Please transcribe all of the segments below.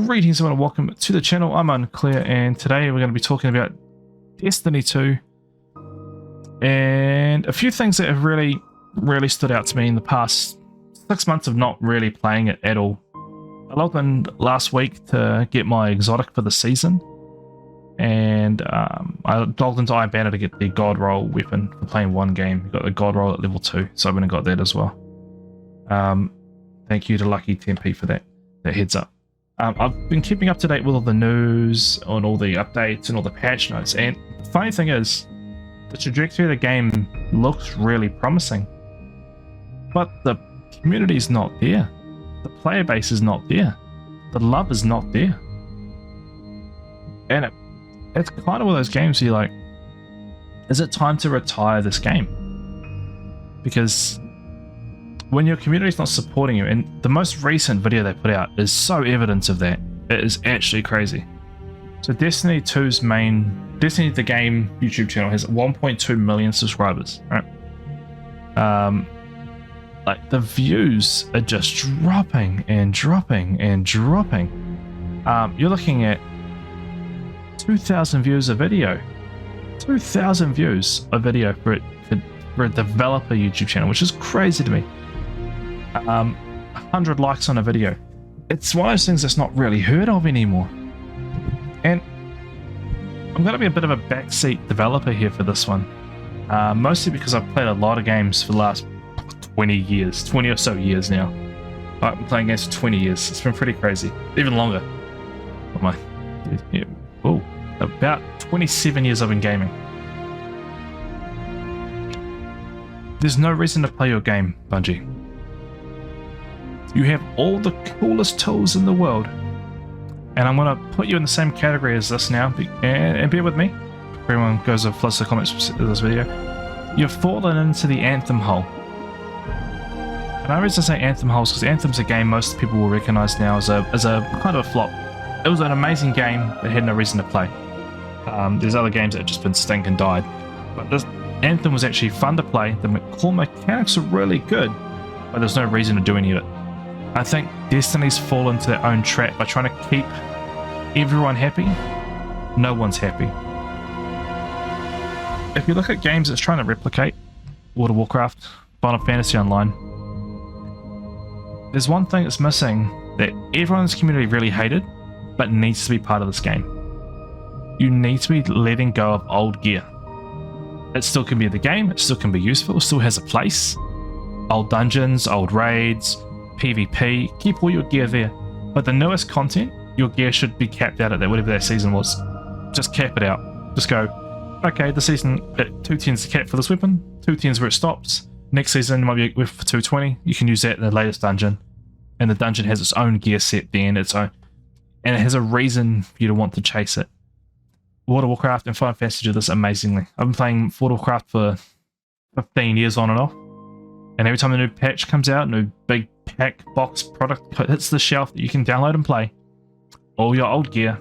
Greetings and welcome to the channel. I'm Unclear, and today we're going to be talking about Destiny 2 and a few things that have really stood out to me in the past 6 months of not really playing it at all. I logged in last week to get my exotic for the season, and I logged into Iron Banner to get the God Roll weapon for playing one game. Got the God Roll at level 2, so I went and got that as well. Thank you to Lucky 10p for that heads up. I've been keeping up to date with all the news on all the updates and all the patch notes, and the funny thing is the trajectory of the game looks really promising, but the community's not there, the player base is not there, the love is not there, and it's kind of one of those games where you're like, is it time to retire this game? Because when your community's not supporting you, and the most recent video they put out is so evidence of that, it is actually crazy. So Destiny 2's main, Destiny the game YouTube channel has 1.2 million subscribers, right? Like the views are just dropping and dropping and dropping. You're looking at 2,000 views a video, 2,000 views a video for a developer YouTube channel, which is crazy to me. 100 likes on a video. It's one of those things that's not really heard of anymore. And I'm going to be a bit of a backseat developer here for this one, mostly because I've played a lot of games for the last 20 or so years now. I've been playing games for 20 years. It's been pretty crazy, even longer. About 27 years I've been gaming. There's no reason to play your game, Bungie. You have all the coolest tools in the world, and I'm going to put you in the same category as this now, and bear with me, if everyone goes and floods the comments of this video. You've fallen into the Anthem hole. And I reason I say Anthem holes because Anthem's a game most people will recognize now as a kind of a flop. It was an amazing game that had no reason to play. There's other games that have just been stink and died, but this Anthem was actually fun to play. The core mechanics are really good, but there's no reason to do any of it. I think Destiny's fallen into their own trap by trying to keep everyone happy. No one's happy. If you look at games that's trying to replicate World of Warcraft, Final Fantasy Online, there's one thing that's missing that everyone's community really hated, but needs to be part of this game. You need to be letting go of old gear. It still can be the game, it still can be useful, it still has a place. Old dungeons, old raids, PvP, keep all your gear there. But the newest content, your gear should be capped out at that, whatever that season was. Just cap it out. Just go, okay, the season at 210 is the cap for this weapon, 210 is where it stops. Next season might be for 220. You can use that in the latest dungeon. And the dungeon has its own gear set then, its own. And it has a reason for you to want to chase it. World of Warcraft and Final Fantasy do this amazingly. I've been playing World of Warcraft for 15 years on and off. And every time a new patch comes out, new big pack box product hits the shelf that you can download and play, all your old gear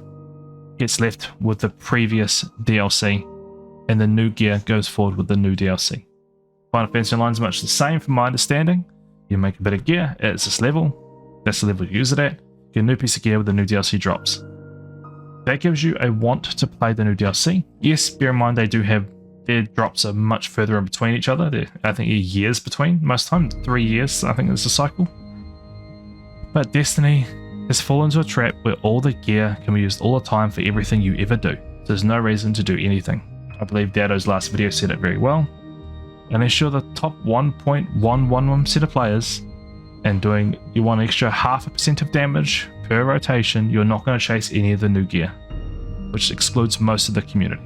gets left with the previous DLC, and the new gear goes forward with the new DLC. Final Fantasy Online is much the same from my understanding. You make a bit of gear at this level, that's the level you use it at, get a new piece of gear with the new DLC drops. That gives you a want to play the new DLC. Yes, bear in mind they do have their drops are much further in between each other. I think years between, most time 3 years I think is the cycle. But Destiny has fallen into a trap where all the gear can be used all the time for everything you ever do. There's no reason to do anything. I believe Dado's last video said it very well. Unless you're the top 1.111% of players and you want an extra 0.5% of damage per rotation, you're not going to chase any of the new gear, which excludes most of the community.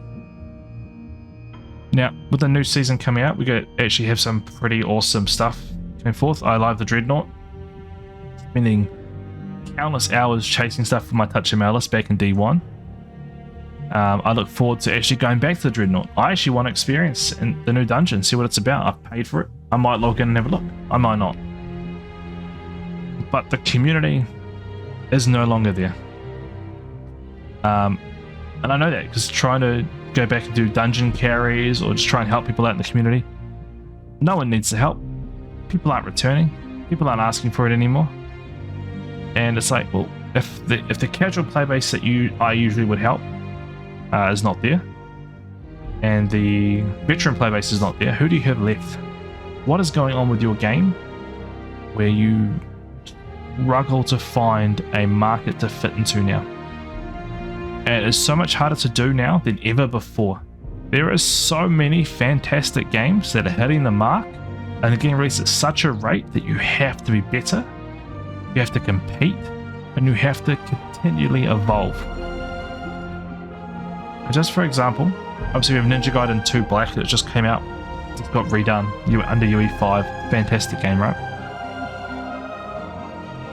Now, with the new season coming out, we actually have some pretty awesome stuff coming forth. I love the Dreadnought, spending countless hours chasing stuff for my Touch MLS back in D1. I look forward to actually going back to the Dreadnought. I actually want to experience in the new dungeon, see what it's about. I've paid for it. I might log in and have a look. I might not. But the community is no longer there. And I know that because trying to go back and do dungeon carries or just try and help people out in the community, no one needs the help. People aren't returning. People aren't asking for it anymore. And it's like, well, If the casual play base that I usually would help is not there, and the veteran play base is not there, who do you have left? What is going on with your game where you struggle to find a market to fit into now? And it is so much harder to do now than ever before. There are so many fantastic games that are hitting the mark and they're getting released at such a rate that you have to be better, you have to compete, and you have to continually evolve. Just for example, obviously we have Ninja Gaiden 2 Black that just came out. It's got redone under UE5. Fantastic game, right?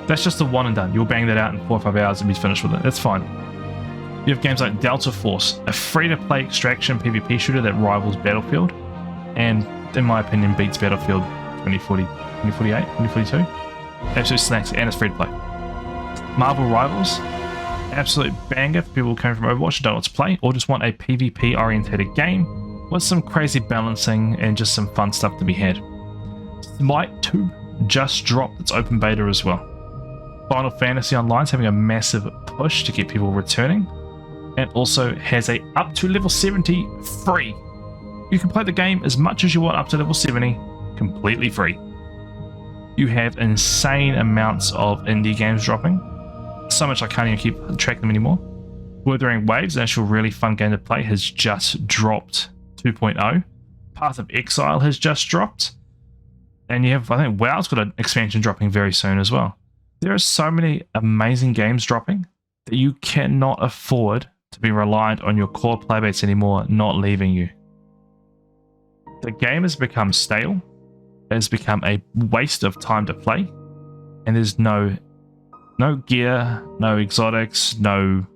That's just a one and done. You'll bang that out in 4 or 5 hours and be finished with it. That's fine. You have games like Delta Force, a free-to-play extraction PvP shooter that rivals Battlefield, and in my opinion beats Battlefield 2040, 2048, 2042. Absolute snacks, and it's free to play. Marvel Rivals, absolute banger for people coming from Overwatch who don't know what to play, or just want a PvP orientated game with some crazy balancing and just some fun stuff to be had. Smite 2 just dropped its open beta as well. Final Fantasy Online is having a massive push to get people returning, and also has a up to level 70 free. You can play the game as much as you want up to level 70 completely free. You have insane amounts of indie games dropping. So much I can't even keep track of them anymore. Wuthering Waves, an actual really fun game to play, has just dropped 2.0. Path of Exile has just dropped. And you have, I think WoW's got an expansion dropping very soon as well. There are so many amazing games dropping that you cannot afford to be reliant on your core playbase anymore not leaving you. The game has become stale. It has become a waste of time to play. And there's no gear, no exotics, no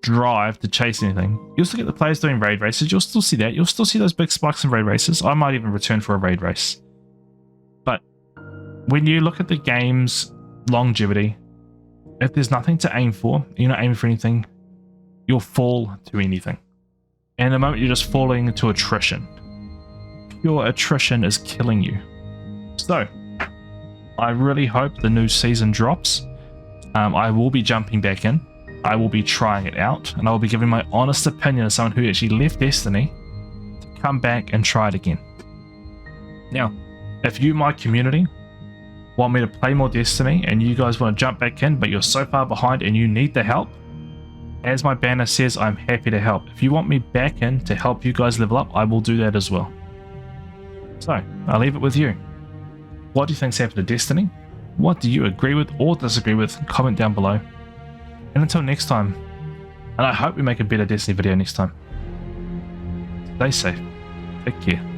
drive to chase anything. You'll still get the players doing raid races. You'll still see that. You'll still see those big spikes in raid races. I might even return for a raid race. But when you look at the game's longevity, if there's nothing to aim for, you're not aiming for anything, you'll fall to anything. And the moment you're just falling into attrition, pure attrition is killing you. So, I really hope the new season drops. I will be jumping back in. I will be trying it out, and I will be giving my honest opinion as someone who actually left Destiny to come back and try it again. Now, if you, my community, want me to play more Destiny and you guys want to jump back in but you're so far behind and you need the help, as my banner says, I'm happy to help. If you want me back in to help you guys level up, I will do that as well. So, I'll leave it with you. What do you think's happened to Destiny? What do you agree with or disagree with? Comment down below. And until next time, and I hope we make a better Destiny video next time, stay safe, take care.